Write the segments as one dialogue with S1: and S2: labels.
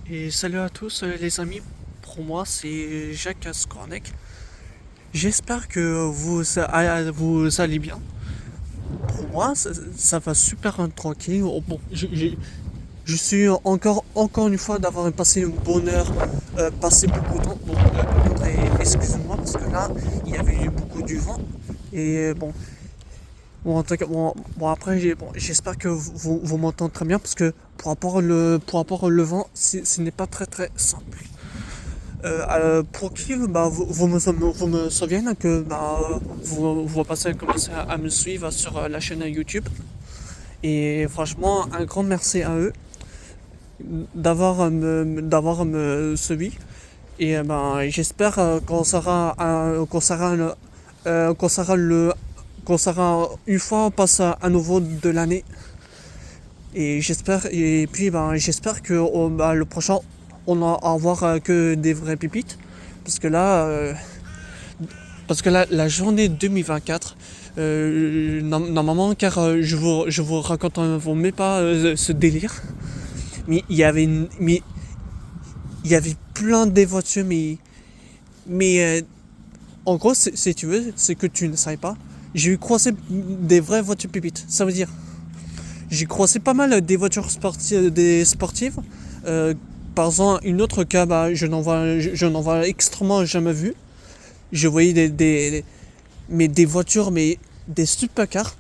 S1: Et salut à tous les amis, pour moi c'est Jacques Ascornec. J'espère que vous allez bien. Pour moi ça va super tranquille. Oh, bon, je suis encore une fois d'avoir passé une bonne heure, passé beaucoup de temps. Bon, excusez-moi parce que là il y avait eu beaucoup du vent. Et bon, en tout cas, bon après j'espère que vous m'entendez très bien parce que pour rapport au vent, ce n'est pas très simple. Pour qui bah, vous me souvenez que bah, vous passez commencer à me suivre sur la chaîne YouTube. Et franchement, un grand merci à eux d'avoir me suivi. Et ben, j'espère qu'on sera qu'on sera une fois on passe à nouveau de l'année. Et puis ben, j'espère que bah, le prochain on va avoir que des vraies pépites. Parce que là, euh, Parce que la journée 2024, normalement, car je vous raconte même pas ce délire, mais il y avait plein de voitures, mais en gros, si tu veux, c'est que tu ne savais pas, j'ai eu croisé des vraies voitures pépites. Ça veut dire, j'ai croisé pas mal des voitures sportives. Euh, Par exemple, une autre cas, bah, je n'en vois extrêmement jamais vu. Je voyais mais des voitures, mais des supercars.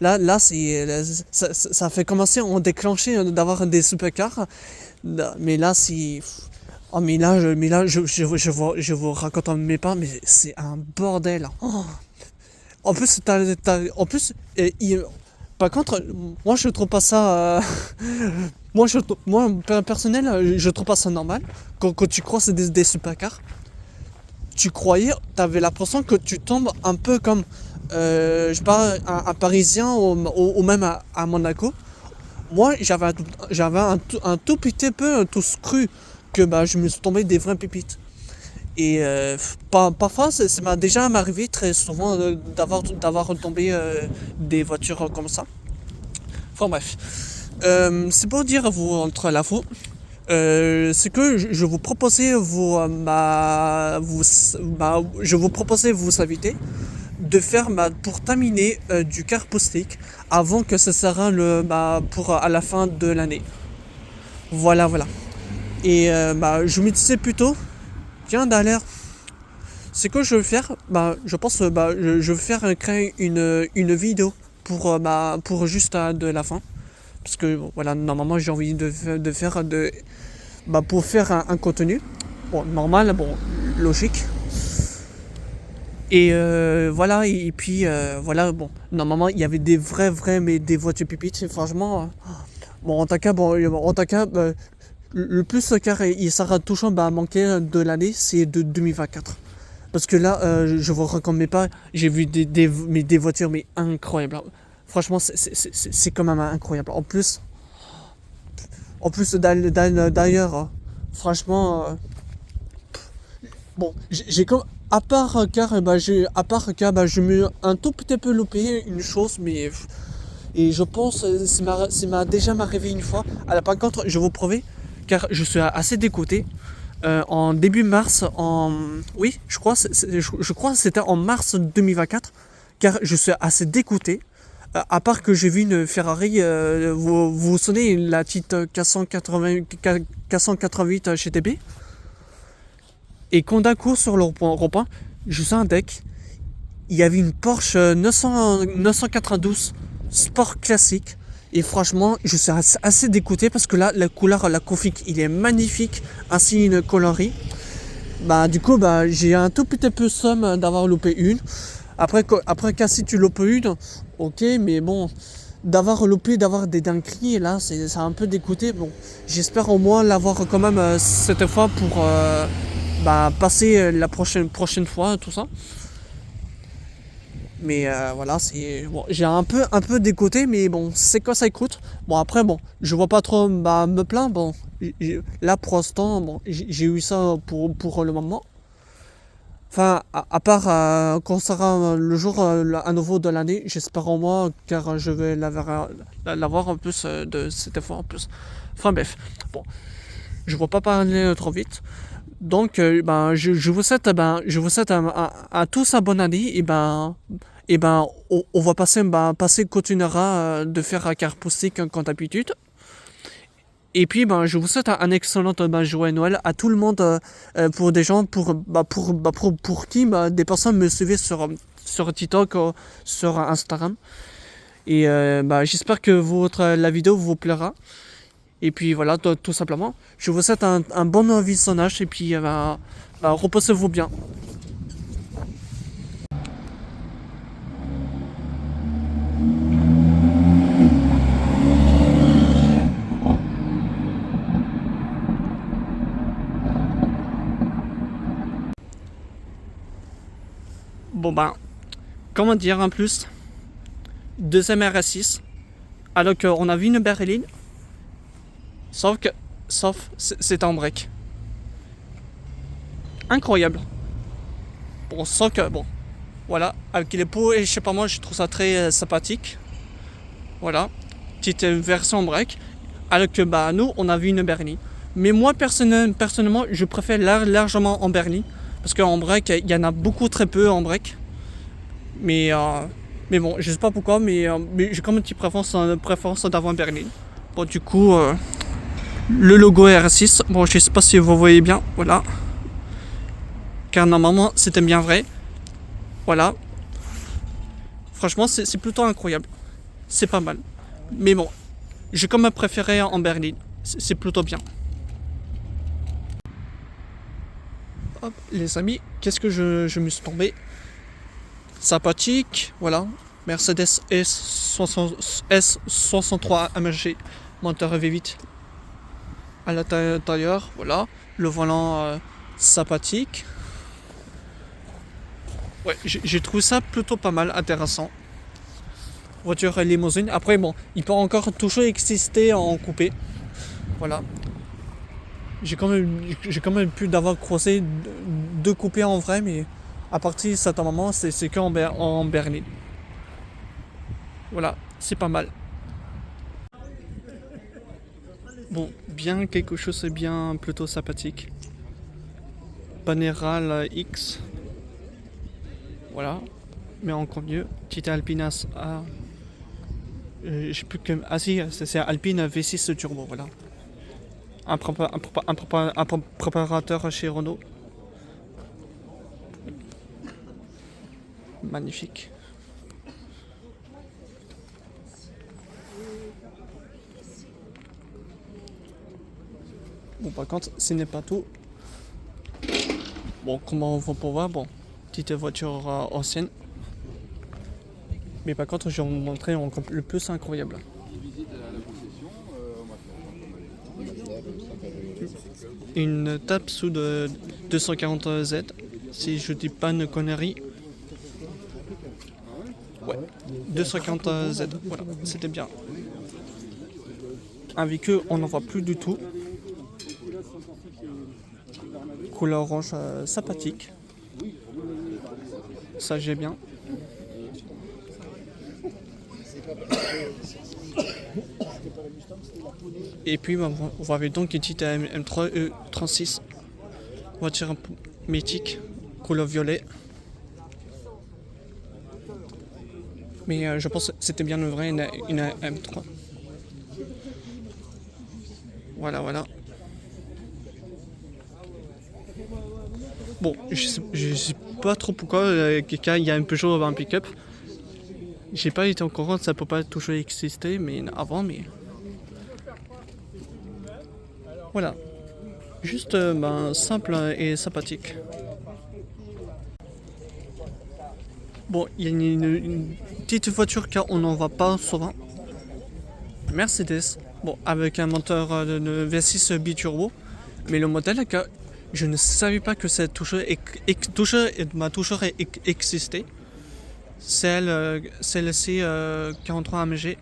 S1: Là, ça fait commencer à déclencher d'avoir des supercars. Mais là, c'est. Oh, je vous raconte mes pas, mais c'est un bordel. Oh. En plus, en plus, par contre, moi je trouve pas ça. Moi, personnel, je trouve pas ça normal. Quand tu croises des supercars, tu croyais, t'avais l'impression que tu tombes un peu comme, je sais pas, un Parisien ou même à Monaco. Moi, un tout petit peu tous cru que bah, je me suis tombé des vraies pépites. Et parfois, ça m'a déjà arrivé très souvent d'avoir tombé des voitures comme ça. Enfin bref. C'est pour dire vous entre la faute. C'est que je vous proposais je vous proposais vous inviter de faire pour terminer du car acoustique avant que ce sera pour à la fin de l'année. Voilà. Et je me disais plutôt, tiens d'ailleurs, c'est que je vais faire, je pense, je vais faire créer une vidéo pour juste de la fin. Parce que voilà, normalement j'ai envie de faire pour faire un contenu. Bon, normal, bon, logique. Et voilà, et puis voilà, bon, normalement il y avait des mais des voitures pipites, franchement. Bon, en tout cas, le plus car il sera toujours manqué de l'année, c'est de 2024. Parce que là, je vous recommande pas, j'ai vu des voitures mais incroyables. Franchement, c'est quand même incroyable. D'ailleurs, franchement, bon, j'ai comme à part car je me un tout petit peu loupé une chose, mais et je pense ça m'a déjà arrivé une fois. Alors par contre, je vous promets, car je suis assez dégoûté. En début mars, oui, je crois que c'était en mars 2024, car je suis assez dégoûté. À part que j'ai vu une Ferrari, vous vous souvenez la petite 488 GTB. Et quand d'un coup sur le rond-point, je sens un deck, il y avait une Porsche 992 Sport classique. Et franchement, je suis assez dégoûté parce que là, la couleur, la config, il est magnifique, ainsi une coloris. Du coup, j'ai un tout petit peu somme d'avoir loupé une. Après si tu loupes une, ok, mais bon, d'avoir des dingueries, là, c'est un peu dégoûté. Bon, j'espère au moins l'avoir quand même cette fois pour passer la prochaine fois, tout ça. Mais voilà, c'est bon, j'ai un peu dégoûté, mais bon, c'est quoi ça écoute. Bon après bon, je vois pas trop me plaindre. Bon, là pour l'instant, bon, j'ai eu ça pour le moment. Enfin, à part quand sera le jour à nouveau de l'année, j'espère en moi, car je vais l'avoir en plus de cette fois en plus. Enfin bref, bon, je vois pas parler trop vite. Donc, je vous souhaite, à tous un bonne année. On va continuera de faire un car posté comme d'habitude. Et puis, je vous souhaite un excellent joyeux Noël à tout le monde, pour des gens, pour qui des personnes me suivaient sur TikTok, sur Instagram. Et j'espère que la vidéo vous plaira. Et puis voilà, tout simplement. Je vous souhaite un bon visionnage et puis reposez-vous bien. Bon comment dire en plus, deuxième RS6, alors qu'on a vu une berline, sauf c'est en break. Incroyable. Bon, sauf que voilà, avec les pots et je sais pas moi, je trouve ça très sympathique. Voilà, petite version en break, alors que nous on a vu une berline. Mais moi personnellement, je préfère largement en berline. Parce qu'en break, il y en a beaucoup très peu en break. Mais bon, je sais pas pourquoi, mais j'ai quand même une petite préférence d'avoir un berline. Bon, du coup, le logo RS6, bon, je sais pas si vous voyez bien, voilà. Car normalement, c'était bien vrai. Voilà. Franchement, c'est plutôt incroyable. C'est pas mal. Mais bon, j'ai quand même préféré en berline. C'est plutôt bien. Hop, les amis, qu'est-ce que je me suis tombé? Sympathique, voilà. Mercedes S63 AMG, moteur V8 à l'intérieur, voilà. Le volant sympathique. Ouais, j'ai trouvé ça plutôt pas mal, intéressant. Voiture limousine. Après, bon, il peut encore toujours exister en coupé. Voilà. J'ai quand même pu d'avoir croisé deux coupés en vrai, mais à partir de certain moment, c'est qu'en en berline. Voilà, c'est pas mal. Bon, bien quelque chose de bien plutôt sympathique. Panera X. Voilà. Mais encore mieux. Petite Alpinas A. Je sais plus que. Ah si, c'est Alpine V6 Turbo, voilà. Un préparateur chez Renault. Magnifique. Bon, par contre, ce n'est pas tout. Bon, comment on va pouvoir, bon, petite voiture ancienne. Mais par contre, je vais vous montrer encore le plus incroyable. Une Tatsu de 240Z, si je dis pas une connerie. Ouais, 240Z, voilà, c'était bien. Avec eux, on n'en voit plus du tout. Couleur orange sympathique. Ça, j'ai bien. Et puis, on avait donc une petite M3 E36. Voiture mythique, couleur violet. Mais je pense que c'était bien une vraie une M3. Voilà. Bon, je sais pas trop pourquoi il y a un Peugeot un pick-up. J'ai pas été au courant, ça peut pas toujours exister, mais avant, mais voilà, juste simple et sympathique. Bon, il y a une petite voiture car on n'en voit pas souvent. Mercedes, bon, avec un moteur de V6 biturbo, mais le modèle car je ne savais pas que ça m'a toujours existé. Celle-ci 43 AMG.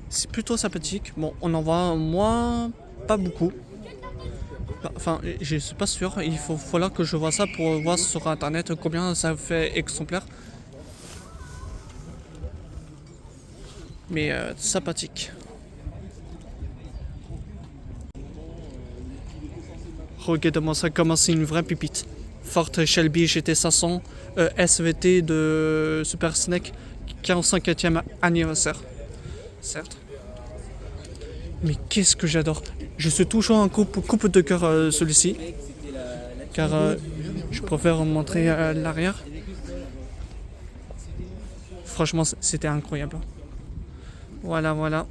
S1: C'est plutôt sympathique. Bon, on en voit moi pas beaucoup. Enfin, je suis pas sûr. Il faut falloir que je vois ça pour voir sur internet combien ça fait exemplaire. mais sympathique. Regardez-moi ça, comment c'est une vraie pépite. Ford Shelby GT500 SVT de Super Snack 45e anniversaire. Certes. Mais qu'est-ce que j'adore. Je suis toujours en coupe de cœur celui-ci. Car je préfère montrer l'arrière. Franchement, c'était incroyable. Voilà, voilà.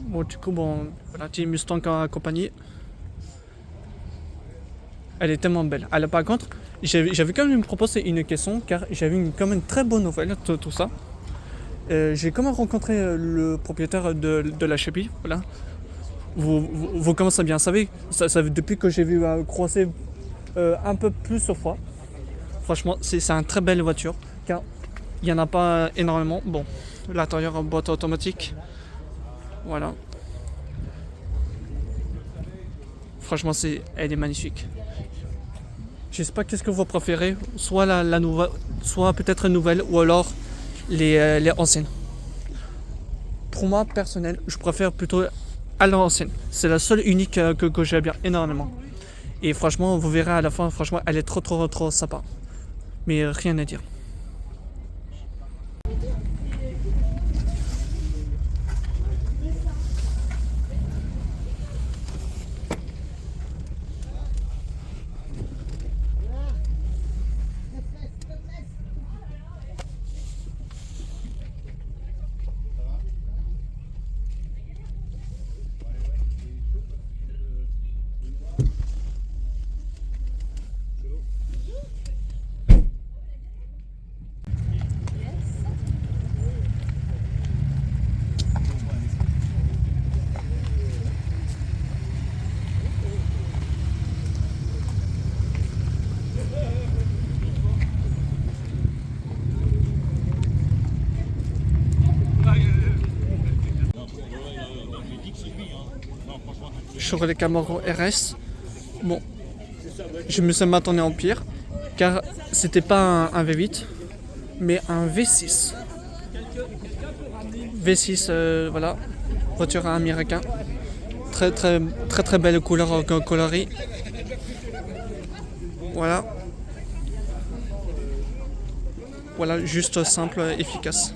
S1: Bon, du coup, voilà, petite Mustang en compagnie. Elle est tellement belle. Alors, par contre, j'avais quand même proposé une question, car j'avais quand même une très bonne nouvelle, tout ça. J'ai quand même rencontré le propriétaire de la Chevy, voilà. Vous commencez à bien savez, depuis que j'ai vu croiser un peu plus de fois. Franchement, c'est une très belle voiture, car il n'y en a pas énormément. Bon, l'intérieur en boîte automatique. Voilà. Franchement, elle est magnifique. Je sais pas qu'est-ce que vous préférez, soit la nouvelle, soit peut-être nouvelle, ou alors les anciennes. Pour moi, personnel, je préfère plutôt à l'ancienne. C'est la seule unique que j'aime bien énormément. Et franchement, vous verrez à la fin, franchement, elle est trop sympa. Mais rien à dire. Chevrolet Camaro RS. Bon, je me suis m'attendais en pire, car c'était pas un V8, mais un V6. V6, voilà, voiture américaine. Très belle couleur coloris. Voilà. Voilà, juste simple, efficace.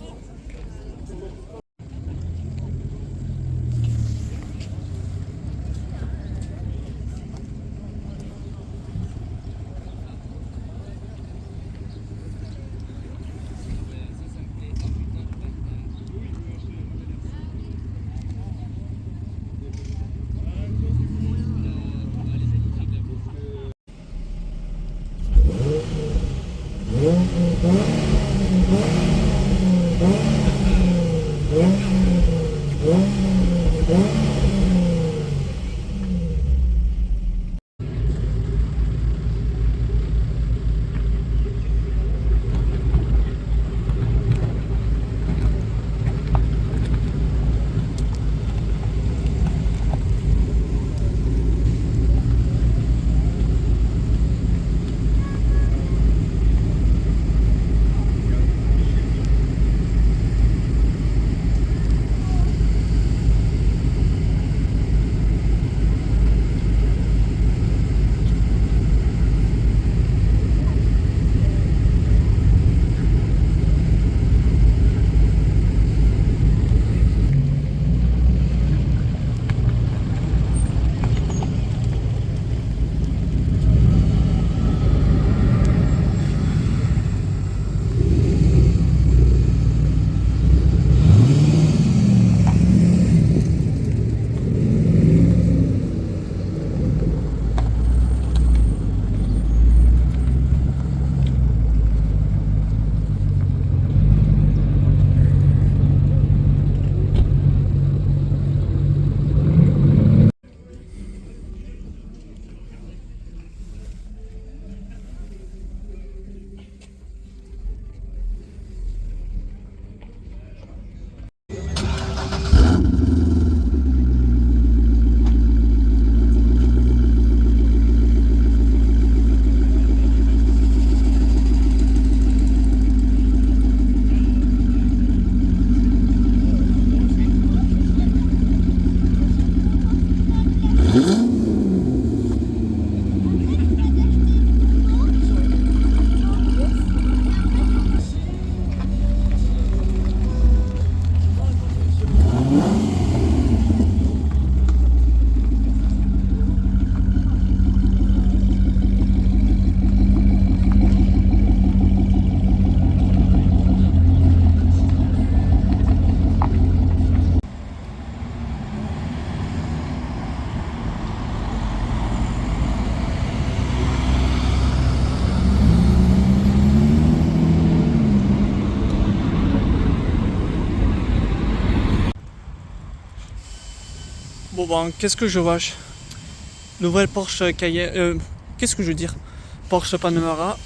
S1: Bon ben, qu'est-ce que je vois? Nouvelle Porsche Cayenne. Qu'est-ce que je veux dire? Porsche Panamera,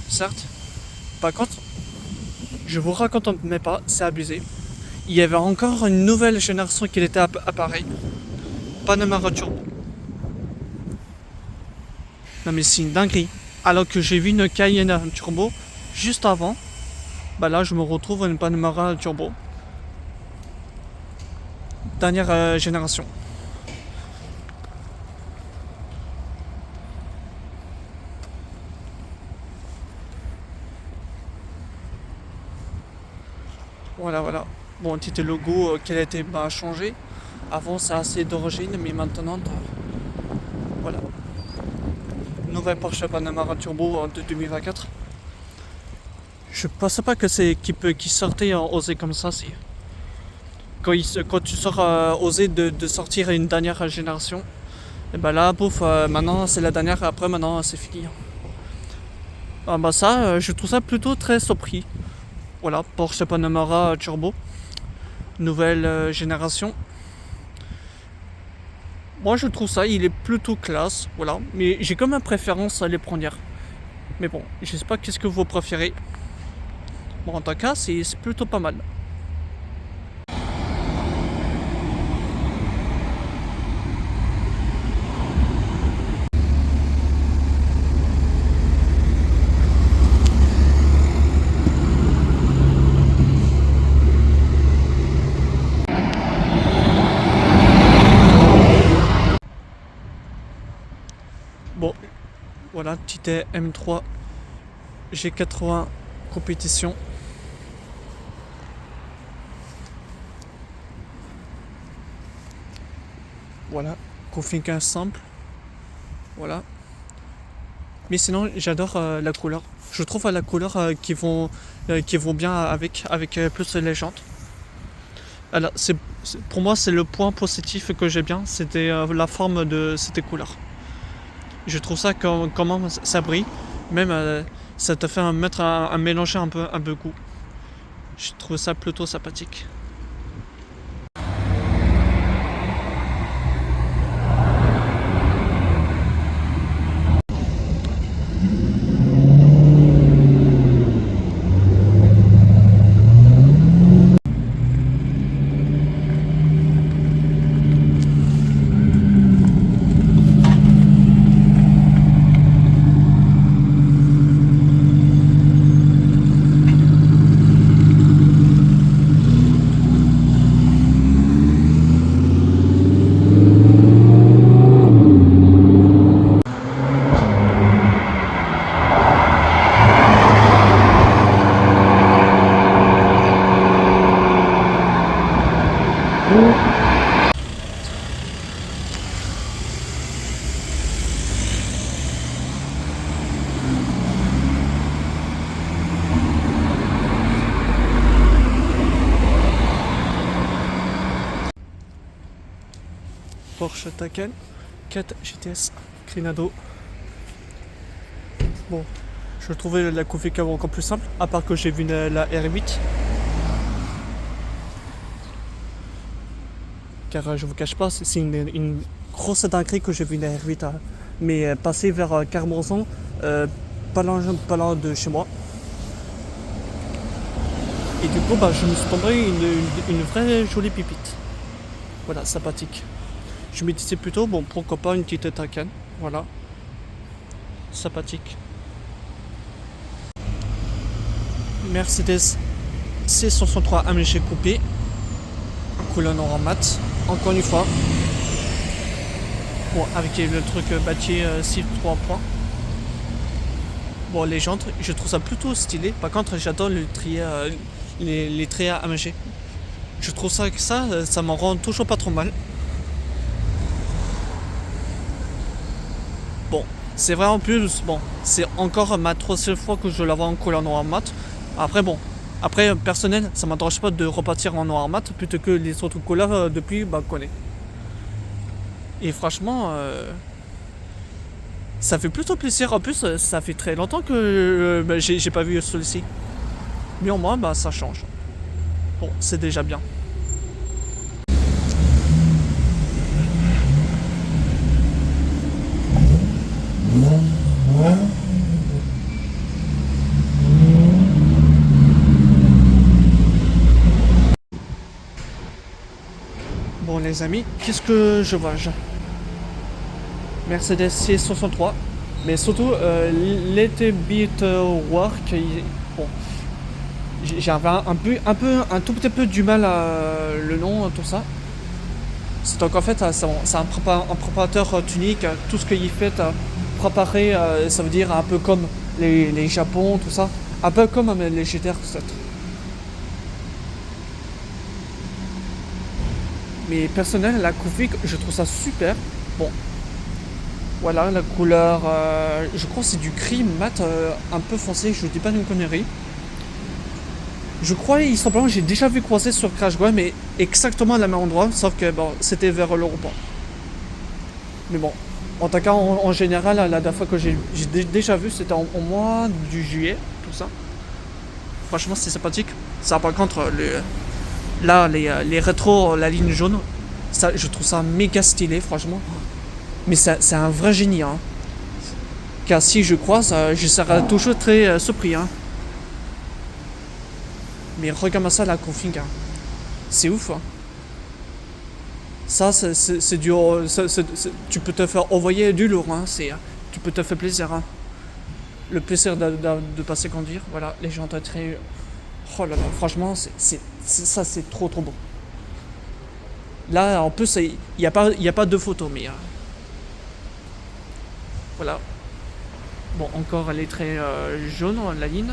S1: certes. Par contre, je vous raconte même pas, c'est abusé. Il y avait encore une nouvelle génération qui était appareil. Panamera Turbo. Non mais c'est une dinguerie. Alors que j'ai vu une Cayenne Turbo juste avant, bah là je me retrouve une Panamera Turbo. Dernière génération. Voilà, voilà. Bon, petit logo qui a été changé. Avant, c'est assez d'origine, mais maintenant, voilà. Nouvelle Porsche Panamera Turbo de 2024. Je pense pas que c'est qui sortait osé comme ça. C'est quand tu sors osé de sortir une dernière génération. Et bah là, pouf, maintenant c'est la dernière. Après, maintenant c'est fini. Ah bah ça, je trouve ça plutôt très surpris. Voilà, Porsche Panamera Turbo, nouvelle génération. Moi je trouve ça, il est plutôt classe, voilà. Mais j'ai comme une préférence à les premières. Mais bon, je sais pas qu'est-ce que vous préférez. Bon, en tout cas, c'est plutôt pas mal. Bon, voilà, petit M3 G80 compétition. Voilà, config simple. Voilà. Mais sinon, j'adore la couleur. Je trouve la couleur qui vont bien avec plus les jantes. Alors, pour moi, c'est le point positif que j'ai bien, c'était la forme de cette couleur. Je trouve ça comment ça brille, même ça te fait mettre un mélanger un peu goût. Je trouve ça plutôt sympathique. Porsche Taycan 4 GTS Crinado. Bon, je trouvais la config encore plus simple, à part que j'ai vu la R8. Car je vous cache pas, c'est une grosse dinguerie que j'ai vu la R8. Mais passer vers Carmozan, pas loin de chez moi. Et du coup, je me suis tombé une vraie jolie pipite. Voilà, sympathique. Je me disais plutôt, bon, pourquoi pas une petite Taycan. Voilà. Sympathique. Mercedes C63 AMG coupé. Couleur noir en mat. Encore une fois. Bon, avec le truc bâti 6-3 points. Bon, les jantes, je trouve ça plutôt stylé. Par contre, j'adore les trias AMG. Je trouve ça que ça m'en rend toujours pas trop mal. Bon, c'est vrai en plus, bon, c'est encore ma troisième fois que je la vois en couleur noir mat. Après personnel, ça m'intéresse pas de repartir en noir mat plutôt que les autres couleurs depuis connaît. Et franchement, ça fait plutôt plaisir. En plus, ça fait très longtemps que j'ai pas vu celui-ci. Mais au moins, ça change. Bon, c'est déjà bien. Bon les amis, qu'est-ce que je vois? Mercedes C63, mais surtout Little Bit Work. Bon, j'avais un tout petit peu du mal à le nom, tout ça. C'est donc en fait, c'est un préparateur tunique. Tout ce qu'il fait, préparé, ça veut dire un peu comme les Japon, tout ça. Un peu comme les GTR 7. Mais personnel, la config, je trouve ça super. Bon, voilà, la couleur, je crois que c'est du gris mat un peu foncé, je dis pas une connerie. Je crois, il simplement, j'ai déjà vu croiser sur Crash Go, mais exactement à la même endroit, sauf que bon, c'était vers l'Europa. Mais bon, en tout cas, en général, la dernière fois que j'ai déjà vu, c'était au mois du juillet, tout ça. Franchement, c'est sympathique. Ça, par contre, là, les rétros, la ligne jaune, ça, je trouve ça méga stylé, franchement. Mais c'est un vrai génie, hein. Car si je croise, je serai toujours très surpris, hein. Mais regarde ça, la config, hein. C'est ouf, hein. Ça, c'est du. Tu peux te faire envoyer du lourd, hein. Tu peux te faire plaisir, hein. Le plaisir de passer conduire. Voilà, les gens sont très. Oh là là, franchement, ça, c'est trop trop bon. Là, en plus, il n'y a pas de photos, mais. Voilà. Bon, encore, elle est très jaune, la ligne.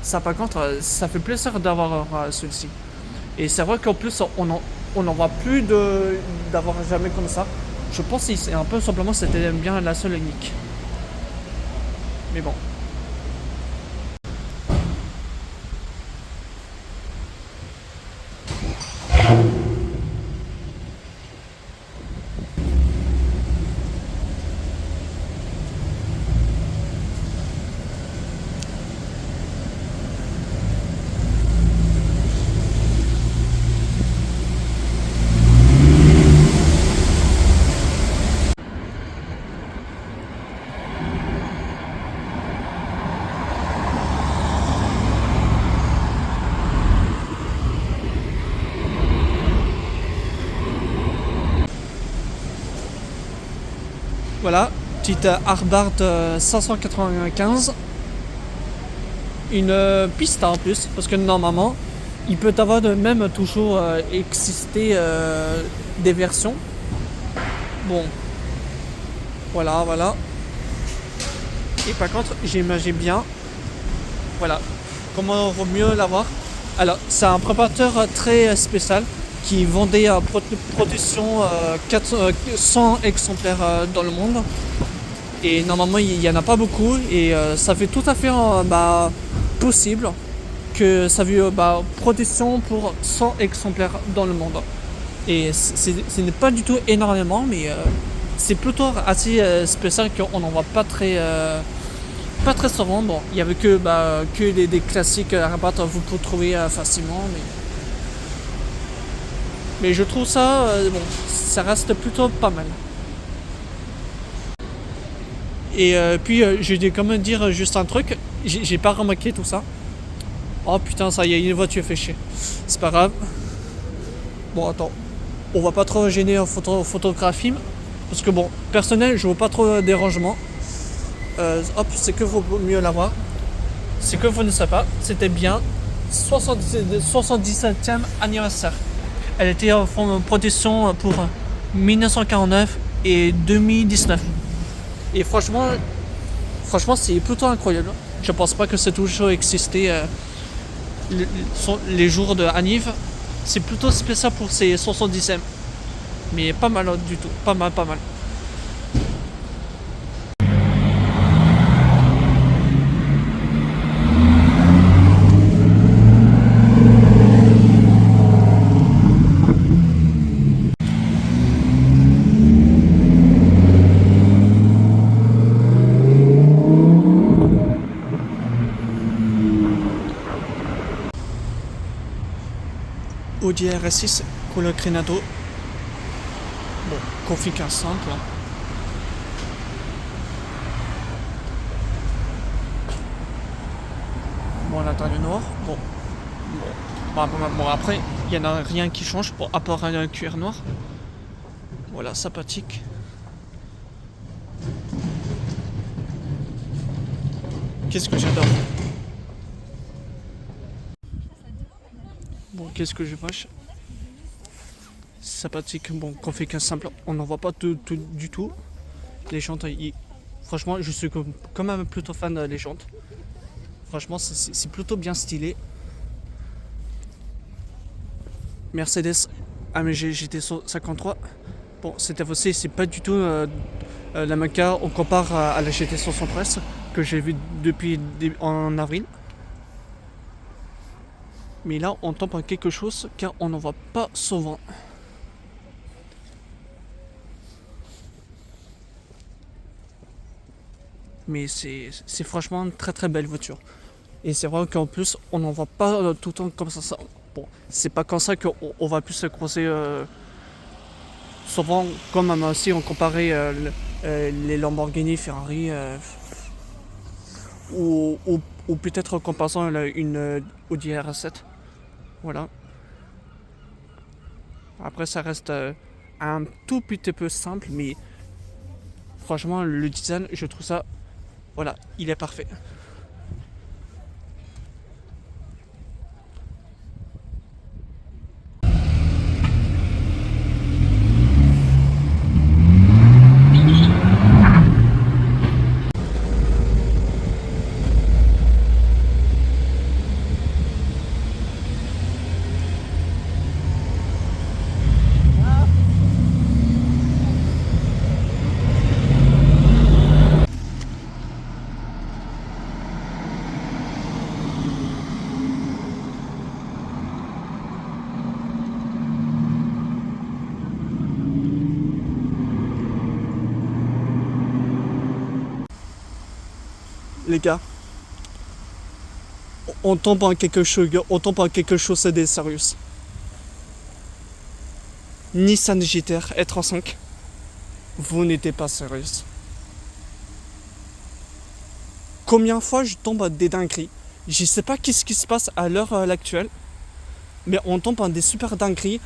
S1: Ça, par contre, ça fait plaisir d'avoir celui-ci. Et c'est vrai qu'en plus, on n'en voit plus d'avoir jamais comme ça. Je pense que c'est un peu simplement, c'était bien la seule unique. Mais bon. Voilà, petite Arbard 595. Une piste en plus, parce que normalement, il peut avoir de même toujours exister des versions. Bon, voilà. Et par contre, j'imagine bien, voilà, comment on va mieux l'avoir. Alors, c'est un préparateur très spécial qui vendait production 100 exemplaires dans le monde. Et normalement, il n'y en a pas beaucoup. Et ça fait tout à fait possible que ça veut production pour 100 exemplaires dans le monde. Et ce n'est pas du tout énormément, mais c'est plutôt assez spécial qu'on n'en voit pas très souvent. Bon, il n'y avait que des classiques à rabattre, vous pouvez trouver facilement. Mais je trouve ça, bon, ça reste plutôt pas mal. Et puis, je vais quand même dire juste un truc, j'ai pas remarqué tout ça. Oh putain, ça y est, une voiture fait chier. C'est pas grave. Bon, attends. On va pas trop gêner en photographie. Parce que bon, personnel, je veux pas trop de dérangement. Hop, c'est que vaut mieux l'avoir. C'est que vous ne savez pas, c'était bien 77e anniversaire. Elle était en production pour 1949 et 2019. Et franchement, c'est plutôt incroyable. Je pense pas que c'est toujours existé les jours de Anniv. C'est plutôt spécial pour ces 70e. Mais pas mal du tout. Pas mal. Audi RS6 couleur Grenado. Bon, config un simple. Bon, l'intérieur noir. Bon, après, il n'y en a rien qui change, à part un cuir noir. Voilà, sympathique. Qu'est-ce que j'adore. Bon, qu'est-ce que je vache. Sympathique. Bon, qu'on fait qu'un simple, on n'en voit pas du tout. Les jantes, franchement, je suis quand même plutôt fan des jantes. Franchement, c'est plutôt bien stylé. Mercedes AMG GT 53. Bon, cette aussi, c'est pas du tout la même cas. On compare à la GT 113 que j'ai vu depuis en avril. Mais là, on tombe en quelque chose car on n'en voit pas souvent. Mais c'est franchement une très très belle voiture. Et c'est vrai qu'en plus, on n'en voit pas tout le temps comme ça. Bon, c'est pas comme ça qu'on va plus se croiser souvent, comme si on comparait les Lamborghini, Ferrari, ou peut-être en comparant une Audi R7. Voilà. Après, ça reste un tout petit peu simple, mais franchement, le design, je trouve ça, voilà, il est parfait. Les gars, on tombe en quelque chose de sérieux. Nissan GT-R E35, vous n'êtes pas sérieux. Combien de fois je tombe à des dingueries? Je sais pas qu'est-ce qui se passe à l'heure actuelle, mais on tombe en des super dingueries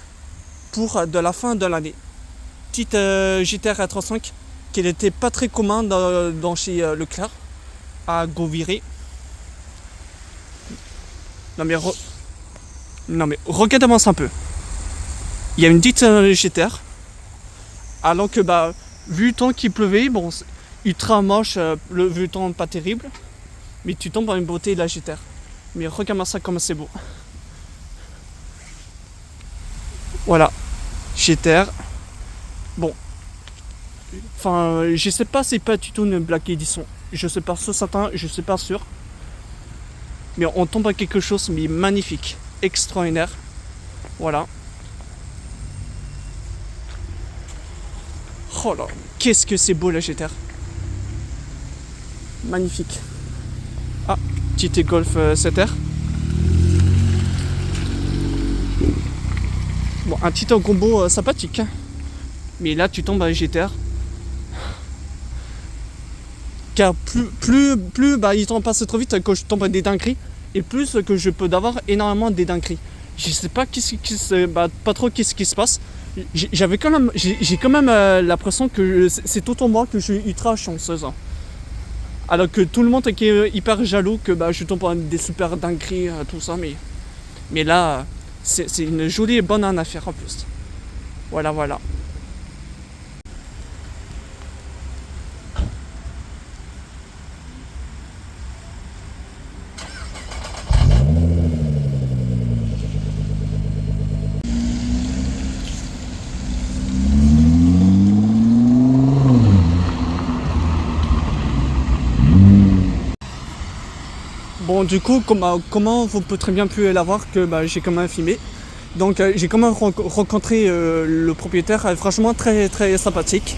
S1: pour de la fin de l'année. Petite GT-R E35 qui n'était pas très commun dans chez Leclerc à Gauviré. Non mais regardez-moi ça un peu. Il y a une petite GT-R, alors que vu le temps qu'il pleuvait, bon, ultra moche, vu le temps pas terrible, mais tu tombes dans une beauté de la GT-R. Mais regarde-moi ça comme c'est beau. Voilà, GT-R. Bon, enfin, je sais pas, c'est pas du tout une Black Edition. Je sais pas sûr certain, je sais pas sûr. Mais on tombe à quelque chose mais magnifique, extraordinaire. Voilà. Oh là, qu'est-ce que c'est beau la GT-R. Magnifique. Ah, petite Golf 7R. Bon, un petit combo sympathique. Mais là, tu tombes à GT-R. Car plus il temps passe trop vite que je tombe à des dingueries, et plus que je peux d'avoir énormément des dingueries. Je sais pas pas trop qu'est-ce qui se passe. J'ai quand même l'impression que c'est tout en moi que je suis ultra chanceuse. Alors que tout le monde est hyper jaloux que je tombe à des super dingueries, tout ça, mais là, c'est une jolie et bonne affaire en plus. Voilà. Bon, du coup, comment vous pouvez très bien pu l'avoir que j'ai quand même filmé. Donc j'ai quand même rencontré le propriétaire, franchement très très sympathique.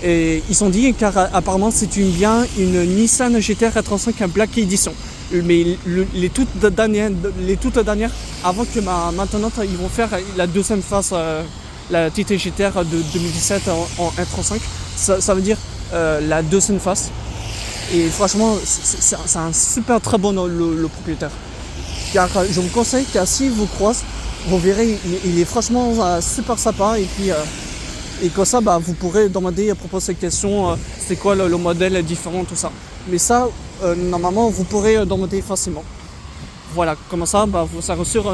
S1: Et ils ont dit car apparemment c'est une Nissan GT-R E35 Black Edition. Mais les toutes dernières, avant que maintenant ils vont faire la deuxième phase la TT GTR de 2017 en 1.35. Ça veut dire la deuxième face. Et franchement, c'est un super très bon le propriétaire. Car je vous conseille que si vous croisez, vous verrez, il est franchement super sympa. Et puis, et comme ça, vous pourrez demander à propos de ces questions, c'est quoi le modèle différent, tout ça. Mais ça, normalement, vous pourrez demander facilement. Voilà, comme ça, vous serez sûr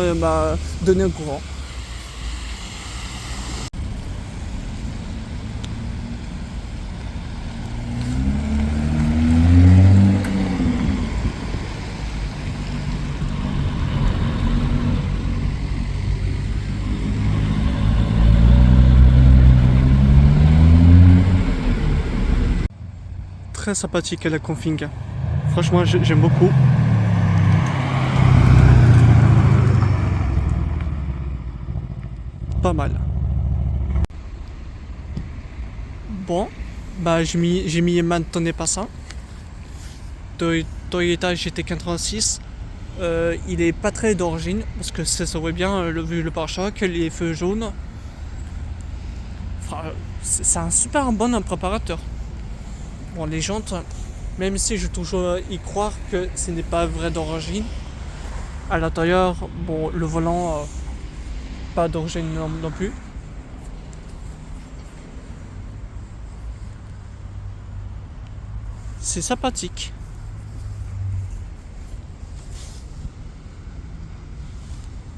S1: donner au courant. Très sympathique la config. Franchement, j'aime beaucoup. Pas mal. Bon, j'ai mis maintenant pas ça. Toyota GT86. Il est pas très d'origine parce que ça se voit bien vu le pare-choc, les feux jaunes. Enfin, c'est un super bon préparateur. Bon, les jantes, même si je toujours y croire que ce n'est pas vrai d'origine. À l'intérieur, bon, le volant, pas d'origine non plus. C'est sympathique.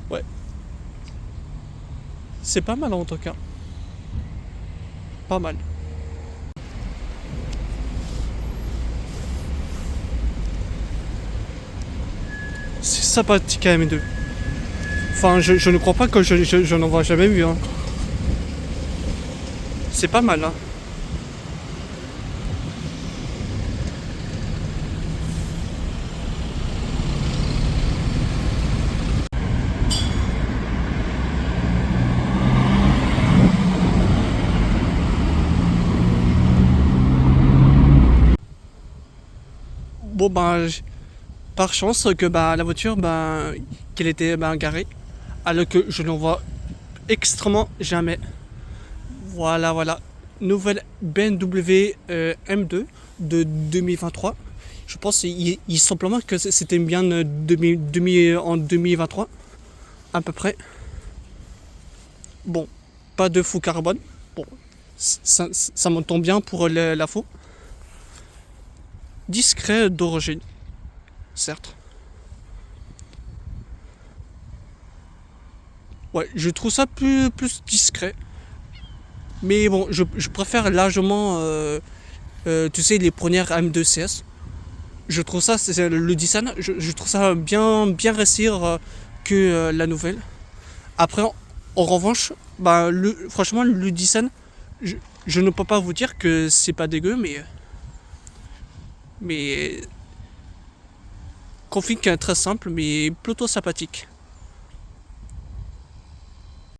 S1: Ouais. C'est pas mal en tout cas. Pas mal. C'est sympathique à M2. Enfin, je ne crois pas que je n'en vois jamais vu. Hein. C'est pas mal. Hein. Bon, par chance que la voiture, qu'elle était garée, alors que je n'en vois extrêmement jamais. Voilà. Nouvelle BMW M2 de 2023. Je pense simplement que c'était bien en 2023, à peu près. Bon, pas de faux carbone. Bon, ça m'entend bien pour la faux. Discret d'origine, certes. Ouais, je trouve ça plus discret. Mais bon, je préfère largement, tu sais, les premières M2 CS. Je trouve ça, c'est le design, je trouve ça bien réussir que la nouvelle. Après, en revanche, franchement, le design, je ne peux pas vous dire que c'est pas dégueu, mais config très simple, mais plutôt sympathique.